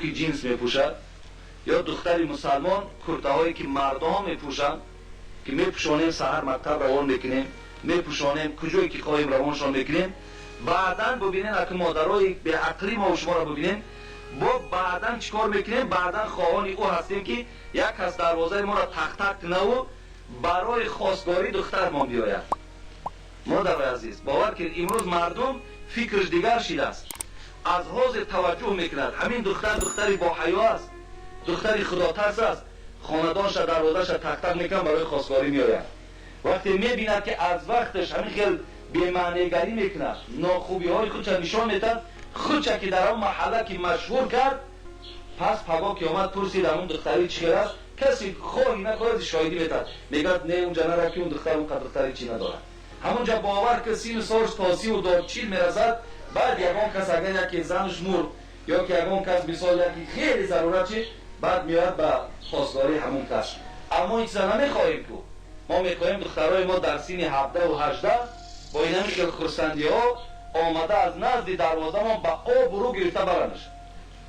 که جینس میپوشد، یا دختری مسلمان کرته‌هایی که مردها میپوشند که میپوشانیم سحر مکتب روان میکنیم، میپوشانیم کجایی که خواهیم روانشان میکنیم. بعداً ببینین اگه مادرای به عقلی ما و شما را ببینین، با بعداً چیکار میکنیم؟ بعداً خواهان او هستیم که یک کس دروازه ما را تق تق کنه و برای خواستگاری دختر ما بیاید. مادر عزیز، باور کنید امروز مردم فکرش دیگر شده است، از حوض توجه میکند. همین دختری با حیا است، دختری خداترس است، خاندانش دروازه‌اش تق تق میکنه برای خواستگاری میآید. وقتی میبیند که از وقتش همین خیلی بی‌معنیگری میکنه، ناخوبی های خودش نشان میدهد، خودش که در اون محله که مشهور کرد، پس پگاه که آمد پرسید اون دختری چی است، کسی خواهی نخواهد شاهدی میدهد، میگد نه اونجا نره که اون دختر اون دختری چی ندارد. همونجا باور که سین سالش تا 30 و دارچین میرسد، بعد یگان کس اگر یکی زنش مرد یا که یگان کس مثال یکی خیلی ضرورت چی، بعد میاد به خواستگاری همون کس. اما این چیزا نمیخواهیم که ما میخواهیم دخترای ما در سین 17 و 18 با این همیشه خرسندی ها آمده از نزد دروازه ما به آب رو گرفته برندش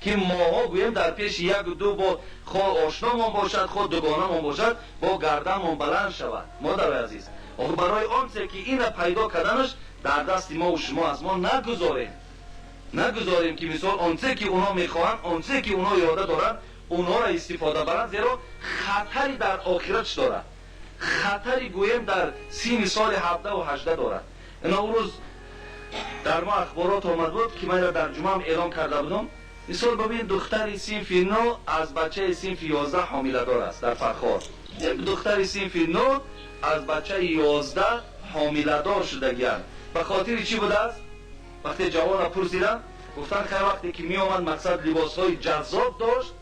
که ماها گویم در پیش یک و دو با خود آشنا ما باشد، خود دوگانه ما باشد، با گردن ما بلند شود. مادر عزیز، برای آنچه که این پیدا کردنش در دست ما و شما از ما نگذاریم که مثال آنچه که اونا میخواهند، آنچه که اونا یاده دارند، اونا را استفاده برند، زیرا خطری در آخرتش دارد، خطری گویم در سین سال 17 و 18 دارد. اینا اون روز در ما اخبارات آمد بود که من را در جمعه اعلان کرده بودم، مثال ببین دختری صنف 9 از بچه صنف 11 حامله دار است در فرخار. دختری صنف 9 از بچه 11 حامله دار شدگی‌اند. به خاطر چی بوده است؟ وقتی جوان را پرسیدن گفتن خیلی وقتی که می آمد مقصد لباس‌های جذاب داشت،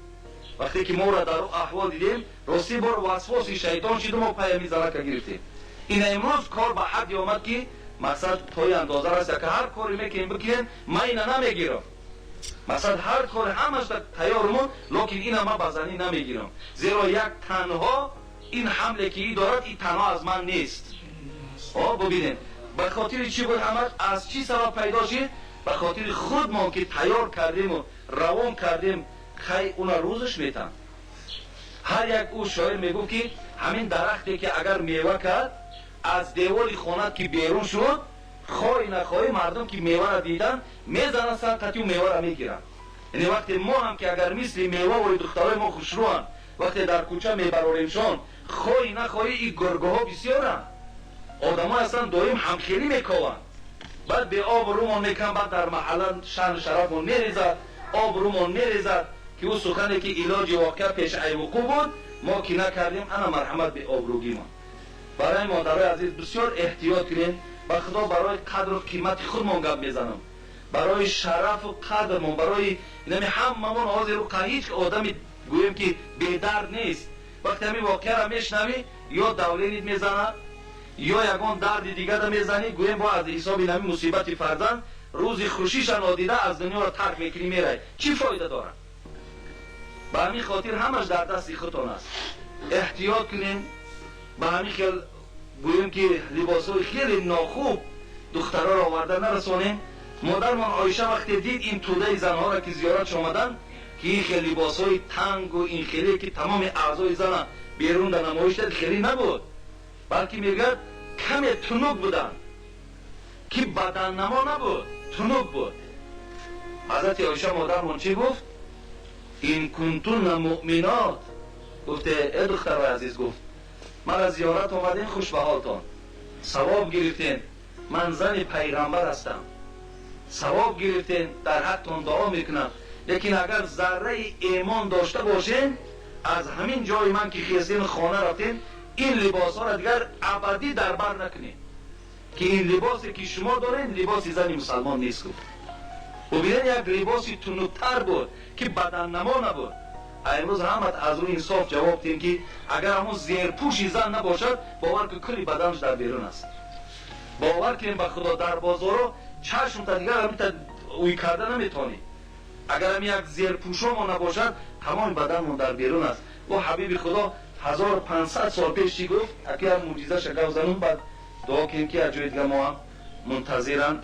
وقتی که ما را در احوال دیدیم راستی بار وسواس شیطان شدیم و پای میزنک گرفتیم. این امروز کار به حدی آمد که مقصد توی اندازه است که هر کاری میکنیم بکنین، من اینا نمیگیرم. مقصد هر کار همش تیارمون، لیکن اینا من بزنی نمیگیرم، زیرا یک تنها این حمله که ای دارد این تنها از من نیست. ببینید به خاطر چی بود همش؟ از چی سبب پیدا شد؟ به خاطر خود ما که تیار کردیم و روان کردیم، خی اونا روزش میتن. هر یک او شاعر میگفت که همین درختی که اگر میوه کرد از دیوال خانه که بیرون شد، خواهی نخواهی مردم که میوه را دیدن میزنن سنقتی و میوه را میگیرن. یعنی وقتی ما هم که اگر مثل میوه و دخترای ما خوشروان وقتی در کوچه میبراریمشان، خواهی نخواهی این گرگه ها بسیارن، آدم ها اصلا دایم همخیلی میکوان، بعد به آب رومان میکن، بعد در محله شن شرفمون میریزد، آب رومان میریزد که او سخنی که علاج واقع پیش ای وقوع بود ما که نکردیم، انا مرحمت به آبروگی ما. برای مادرای عزیز بسیار احتیاط کنیم. با خدا برای قدر و قیمت خودمون گپ میزنم، برای شرف و قدرمون، برای اینمی هممون حاضر و هیچ آدمی گویم که بی‌درد نیست. وقتی همین واقعه را میشنوی یا دولینت میزنه یا یگان درد دیگه را میزنی، گویم با از حساب اینمی مصیبت فرزند روزی خوشیش نادیده از دنیا را ترک میکنی میره، چی فایده داره؟ به همین خاطر همش در دست خودتان است. احتیاط کنین. به همین خیلی گویم که لباسای خیلی ناخوب دخترها را آورده نرسانیم. مادرمان عایشه وقتی دید این توده زنها را که زیارتش آمدن که این خیلی لباسای تنگ و این خیلی که تمام اعضای زن بیرون در نمایش داد، خیلی نبود، بلکه میگد کمی تنوک بودن که بدن نما نبود، تنوک بود. حضرت عایشه مادرمان چی گفت؟ این کنتون مؤمنات، گفته ای دختر عزیز، گفت من از زیارت آمدین، خوش به حالتان، ثواب گرفتین، من زن پیغمبر هستم، ثواب گرفتین، در حقتان دعا میکنم، لیکن اگر ذره ایمان داشته باشین از همین جای من که خیستین خانه رفتین این لباس ها را دیگر ابدی در بر نکنین، که این لباسی که شما دارین لباس زن مسلمان نیست. گفت ببینین یک لباسی تنوتر بود که بدن نما نبود. امروز همت از اون انصاف جواب دین که اگر همون زیرپوشی زن نباشد، باور که کلی بدنش در بیرون است. باور کنیم به خدا در بازارو چشم تا دیگر همین اوی کرده نمیتونی. اگر هم یک زیرپوشمون نباشد تمام بدنمون در بیرون است. و حبیب خدا 1500 سال پیش چی گفت؟ اگر معجزه شگفت زنون، بعد دعا کنیم که از جای دیگه ما هم منتظرن.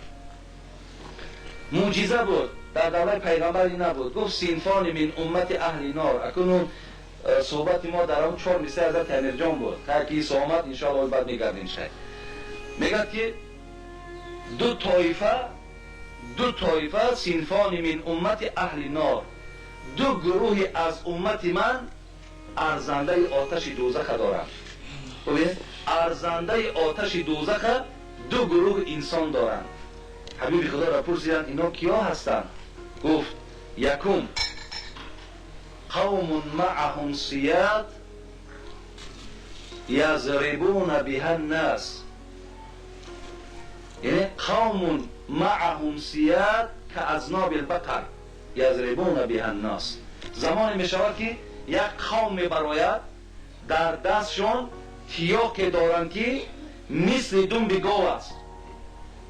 معجزه بود در دوره پیغمبری نبود. گفت سینفان من امت اهل نار. اکنون صحبت ما در اون 4 مثل حضرت امیر جان بود. تا که ایسا آمد انشاءالله بعد میگردیم شاید. میگد که دو طایفه سینفان من امت اهل نار، دو گروه از امت من ارزنده آتش دوزخ دارند. ببین ارزنده آتش دوزخ دو گروه انسان دارند. حبیب خدا را پرسیدند اینا کیا هستند؟ گفت یکم قوم معهم سیاد یضربون بها الناس. یعنی قوم معهم سیاد کاذناب البقر یضربون بها الناس. زمانی می شود که یک قوم می براید در دستشون تیاق دارند که مثل دنب گاو است.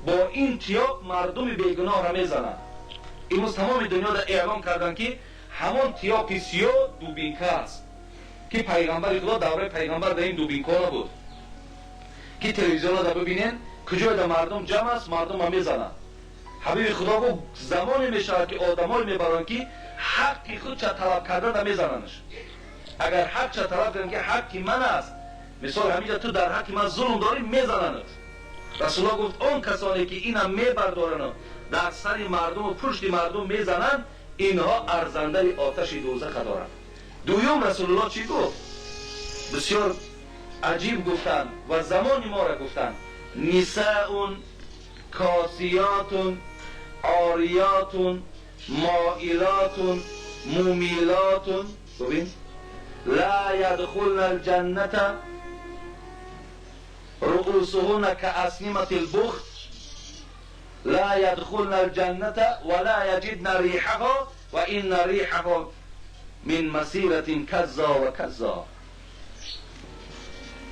با این تیاق مردم بیگناه را میزنند. امروز تمام دنیا را اعلام کردند که همان تیاق سیاه دوبینکه است که پیغمبر خدا دوره پیغمبر در این دوبینکه نبود که تلویزیون را ببینین کجای در مردم جمع است، مردم را میزنند. حبیب خدا گفت زمانی میشود که آدمایی میبرند که حقی خود چه طلب کردن را میزننش. اگر حق چه طلب کردن که حقی من است، مثال همینجا تو در حق من ظلم داری میزنند. رسول الله گفت اون کسانی که اینا میبردارن در سر مردم و پشت مردم میزنند اینها ارزنده آتش دوزخ دارند. دوم رسول الله چی گفت؟ بسیار عجیب گفتن و زمان ما را گفتن نساء کاسیات عاریات مائلات ممیلات. ببین لا يدخلن الجنة رؤوسهن كأسنمة البخت لا يدخلن الجنة ولا يجدن ريحها وإن ريحها من مسيرة كذا وكذا.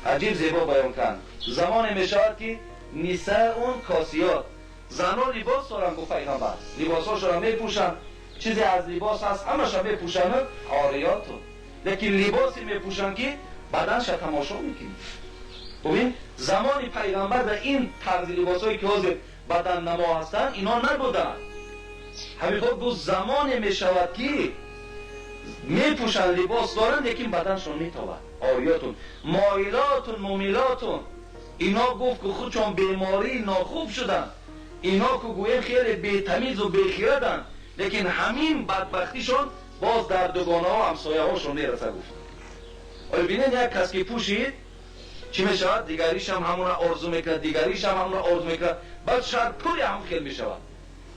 عجیب زیبا بیان کن. زمان می شود که نساء کاسیات، زنان لباس دارن. گفت پیغمبر لباساشون را می پوشن، چیزی از لباس هست همش را می پوشن، عاریاتون، لیکن لباسی می پوشن که بدنش تماشا میکنی. ببین زمان پیغمبر در این طرز لباسایی که حاضر بدن نما هستن اینا نبودن. همین خود گفت زمان می شود که می پوشن لباس دارن لیکن بدنشون میتابد. عاریاتون مائلاتون ممیلاتون. اینا گفت که خودشون بیماری ناخوب شدن، اینا که گویم خیلی بی‌تمیز و بی‌خیرتن، لیکن همین بدبختیشون باز در دوگانه ها همسایه هاشون میرسه. گفت آیا بینید یک کس که پوشید چی میشود؟ دیگریش هم همون آرزو میکرد، دیگریش هم همون آرزو میکرد، بعد شاید پوری هم خیل میشود.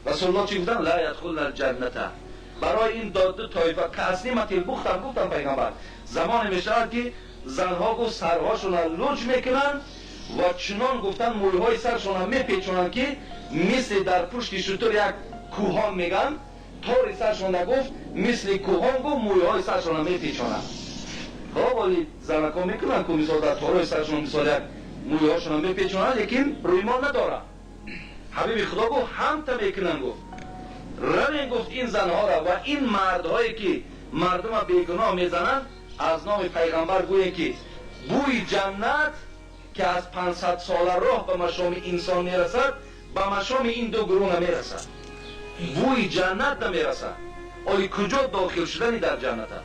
رسول الله چی گفتن؟ لا يدخلن الجنة. برای این دو طایفه کأسنمة البخت هم گفتن پیغمبر زمان میشود که زنها گفت سرهاشون را لج میکنن و چنان گفتن مویهای سرشون را میپیچونن که مثل در پشت شتر یک کوهان میگن، طور سرشون را گفت مثل کوهان گفت مویهای سرشون را میپیچونن. خب ولی زنکا میکنن که مثال در طورهای سرشون مثال یک مویهاشون را میپیچونن لیکن رویمان نداره. حبیب خدا گفت هم تا میکنن. گفت روین گفت این زنها را و این مردهایی که مردم را بیگناه میزنن از نام پیغمبر گویه که بوی جنت که از 500 ساله راه به مشام انسان میرسد به مشام این دو گروه نمیرسد. بوی جنت نمیرسد. آیا کجا داخل شدنی در جنت هست؟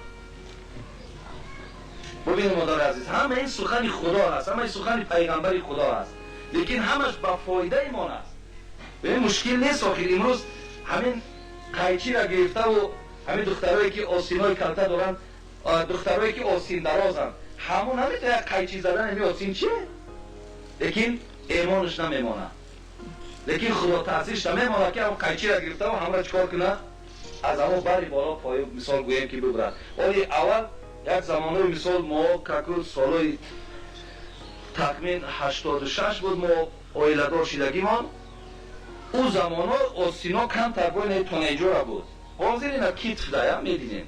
ببینید مادر عزیز همه این سخن خدا هست، همه این سخن پیغمبر خدا هست، لیکن همش با فایده ایمان است. ببین مشکل نیست. آخر امروز همین قیچی را گرفته و همین دخترایی که آسینای کلته دارن، دخترایی که آسین درازن، همون نمیتونه یک قیچی زدن همین آسین چیه؟ لیکن ایمانش نمیمانه، لیکن خدا تحصیلش نمیمانه که همون قیچی را گرفته و همه را چکار کنه؟ از همون بری بالا پای مثال گویم که ببرن. ولی اول یک زمانه مثال ما ککر سالای تقریبا 86 بود ما آیلدار شدگیمان، او زمان ها آسینا کم تربای تونیجور بود. حاضر اینا کیتف دایم میدینیم،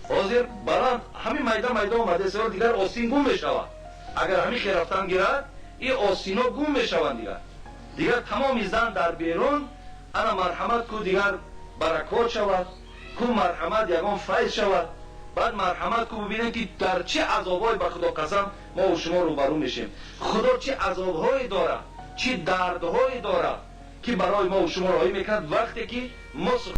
حاضر برند همین میده اومده سوال دیگر آسین گم بشود. اگر همین خیرفتن گیرد این آسینا گم بشوند دیگر تمام زن در بیرون انا مرحمت کو دیگر برکات شود، کو مرحمت یگان فیض شود. بعد مرحمت کو ببینید که در چه عذابهای به خدا قسم ما و شما روبرو میشیم. خدا چه عذابهایی داره، چه دردهایی داره که برای ما و شما راهی میکرد وقتی که ما